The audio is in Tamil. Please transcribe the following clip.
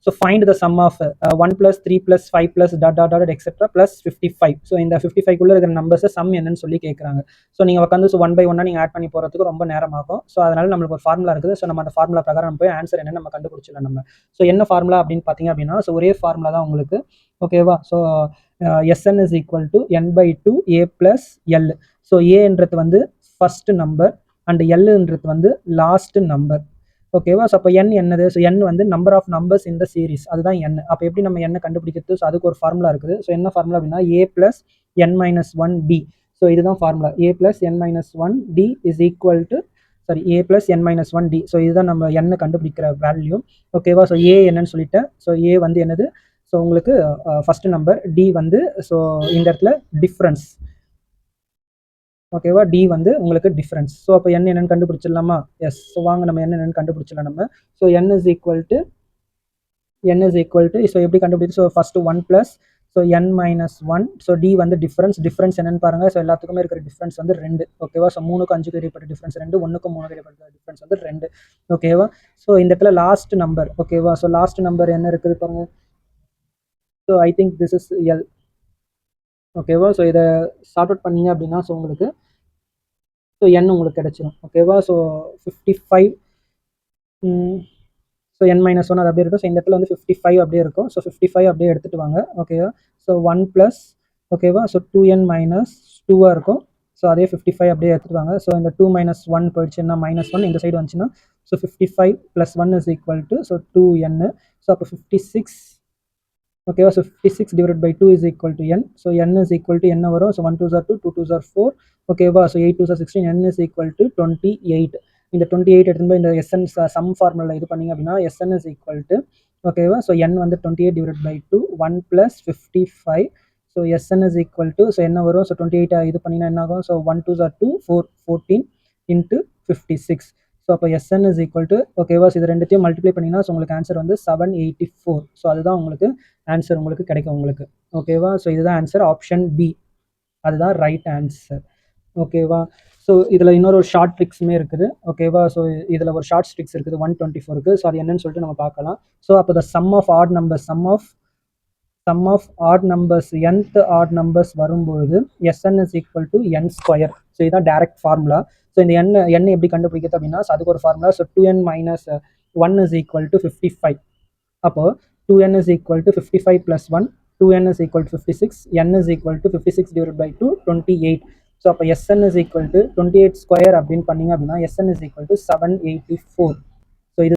So find the sum of 1 + 3 + 5 + dot dot dot etcetera + 55. So இந்த 55க்குள்ளே இருக்கிற நம்பர்ஸை சம் என்னன்னு சொல்லி கேட்குறாங்க. ஸோ நீங்கள் உட்காந்து ஒன் பை ஒன்னாக நீங்கள் ஆட் பண்ணி போகிறதுக்கு ரொம்ப நேரம் ஆகும். ஸோ அதனால நம்மளுக்கு ஒரு ஃபார்முலா இருக்குது. ஸோ நம்ம அந்த ஃபார்முலா பிரகாரம் நம்ம போய் ஆன்சர் என்னன்னு நம்ம கண்டுபிடிச்சிடலாம் நம்ம. ஸோ என்ன ஃபார்முலா அப்படின்னு பார்த்தீங்க அப்படின்னா, ஸோ ஒரே ஃபார்முலா தான் உங்களுக்கு, ஓகேவா? So Sn is equal to n/2 a plus l. So ஏன்றது வந்து ஃபர்ஸ்ட் நம்பர் அண்ட் எல்ன்றது வந்து லாஸ்ட் நம்பர், ஓகேவா? ஸோ அப்போ n என்னது? ஸோ n வந்து நம்பர் ஆஃப் நம்பர்ஸ் இந்த சீரிஸ், அதுதான் n. அப்போ எப்படி நம்ம n கண்டுபிடிக்கிறது? ஸோ அதுக்கு ஒரு ஃபார்முலா இருக்குது. ஸோ என்ன ஃபார்முலா அப்படின்னா a plus n-1d. ஸோ இதுதான் formula. a plus n-1d is equal to a plus n-1d. So இதுதான் நம்ம n கண்டுபிடிக்கிற வேல்யூ, ஓகேவா? ஸோ a என்னன்னு சொல்லிட்டேன். ஸோ a வந்து என்னது? ஸோ உங்களுக்கு ஃபர்ஸ்ட் நம்பர், டி வந்து ஸோ இந்த இடத்துல டிஃப்ரென்ஸ், ஓகேவா? டி வந்து உங்களுக்கு டிஃப்ரென்ஸ். ஸோ அப்போ n என்னன்னு கண்டுபிடிச்சிடலாமா? எஸ். ஸோ வாங்க நம்ம n என்னன்னு கண்டுபிடிச்சிடலாம் நம்ம. So n is equal to so எப்படி கண்டுபிடிச்சு? So first 1 + so n-1. So d வந்து டிஃப்ரென்ஸ் என்னன்னு பாருங்க. ஸோ எல்லாத்துக்குமே இருக்கிற டிஃப்ரென்ஸ் வந்து 2, ஓகேவா? ஸோ 3க்கும் 5க்கும் இடைப்பட்ட டிஃப்ரென்ஸ் 2, 1க்கும் 3க்கும் இடைப்பட்ட டிஃப்ரென்ஸ் வந்து 2, ஓகேவா? ஸோ இந்த இடத்துல லாஸ்ட் நம்பர், ஓகேவா? ஸோ லாஸ்ட் நம்பர் என்ன இருக்குது பாருங்க. So I think this is L, ஓகேவா? ஸோ இதை சார்ட் அவுட் பண்ணீங்க அப்படின்னா ஸோ உங்களுக்கு ஸோ n உங்களுக்கு கிடைச்சிடும், ஓகேவா? ஸோ 55 ஸோ n-1 அது அப்படியே இருக்கும். ஸோ இந்த இடத்துல வந்து 55 அப்படியே இருக்கும். ஸோ 55 அப்படியே எடுத்துகிட்டு வாங்க, ஓகேவா? ஸோ 1 +, ஓகேவா? ஸோ 2n - 2 இருக்கும். ஸோ அதே 55 அப்படியே எடுத்துகிட்டு வாங்க. ஸோ இந்த 2 - 1 போயிடுச்சுன்னா -1 இந்த சைடு வந்துச்சுன்னா so 55 + 1 is equal to so 2n. So அப்போ 56, ஓகேவா? So 56 divided by 2 is equal to n. So n is equal to என்ன வரும்? So 1 2s are 2, 2 2s are 4, ஓகேவா? So 8 2s are 16, n is equal to 28. இந்த 28 எடுத்து போய் இந்த Sn சம் ஃபார்முலா இது பண்ணீங்க அப்படின்னா Sn is equal to, ஓகேவா? ஸோ n வந்து 28 divided by 2, 1 + 55. So Sn is equal to so என்ன வரும்? ஸோ 28 இது பண்ணிங்கன்னா என்ன ஆகும்? So 1 2s are 2, 4 14 into 56. So அப்போ Sn is equal to, ஓகேவா? ஸோ இது ரெண்டுத்தையும் மல்டிப்ளை பண்ணிங்கன்னா ஸோ உங்களுக்கு ஆன்சர் வந்து 784. ஸோ அதுதான் உங்களுக்கு ஆன்சர் உங்களுக்கு கிடைக்கும் உங்களுக்கு, ஓகேவா? ஸோ இதுதான் ஆன்சர், ஆப்ஷன் பி, அதுதான் ரைட் ஆன்சர், ஓகேவா? ஸோ இதில் இன்னொரு ஷார்ட் ட்ரிக்ஸுமே இருக்குது, ஓகேவா? ஸோ இதில் ஒரு ஷார்ட் ட்ரிக்ஸ் இருக்குது 124க்கு. ஸோ அது என்னன்னு சொல்லிட்டு நம்ம பார்க்கலாம். ஸோ அப்போ the sum of odd numbers, sum of odd numbers, nth odd numbers வரும்பொழுது Sn is equal to n². So இதுதான் டைரக்ட் ஃபார்முலா. ஸோ இந்த n எப்படி கண்டுபிடிக்கிறது அப்படின்னா ஸோ அதுக்கு ஒரு formula. So 2n - 1 is equal to 55. அப்போ 2n is equal to 55 + 1, 2n is equal to 56, n is equal to 56 divided by 2, 28. So அப்போ Sn is equal to 28² அப்படின்னு பண்ணீங்க அப்படின்னா Sn is equal to 784.